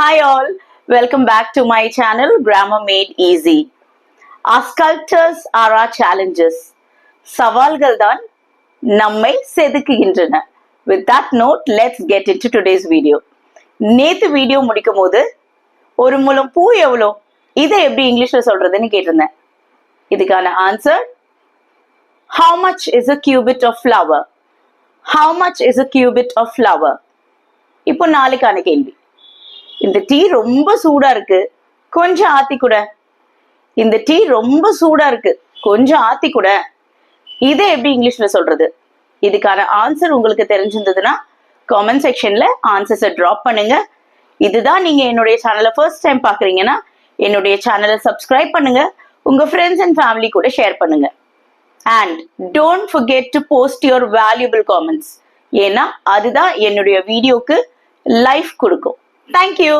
Hi all, welcome back to my channel Grammar Made Easy. Our sculptures are our challenges. சவால்கள் தான் நம்மை செதுக்குகின்றன. With that note, let's get into today's video. நேத்து video முடிக்கும் போது ஒரு முழம் பூ எவ்வளோ, இதை எப்படி இங்கிலீஷ்ல சொல்றதுன்னு கேட்டிருந்தேன். இதுக்கான answer how much is a cubit of flour? How much is a cubit of flour? இப்போ நாளைக்கான கேள்வி. இந்த டீ ரொம்ப சூடா இருக்கு, கொஞ்சம் ஆத்தி கூட. இந்த டீ ரொம்ப சூடா இருக்கு, கொஞ்சம் ஆத்தி கூட. இதை எப்படி இங்கிலீஷ்ல சொல்றது? இதுக்கான ஆன்சர் உங்களுக்கு தெரிஞ்சிருந்ததுன்னா காமெண்ட் செக்ஷன்ல ஆன்சர்ஸை டிராப் பண்ணுங்க. இதுதான் நீங்க என்னுடைய சேனலை ஃபர்ஸ்ட் டைம் பாக்குறீங்கன்னா என்னுடைய சேனலை சப்ஸ்கிரைப் பண்ணுங்க, உங்க ஃப்ரெண்ட்ஸ் அண்ட் ஃபேமிலி கூட ஷேர் பண்ணுங்க. And don't forget to post your valuable comments. ஏன்னா அதுதான் என்னுடைய வீடியோக்கு லைஃப் கொடுக்கும். Thank you.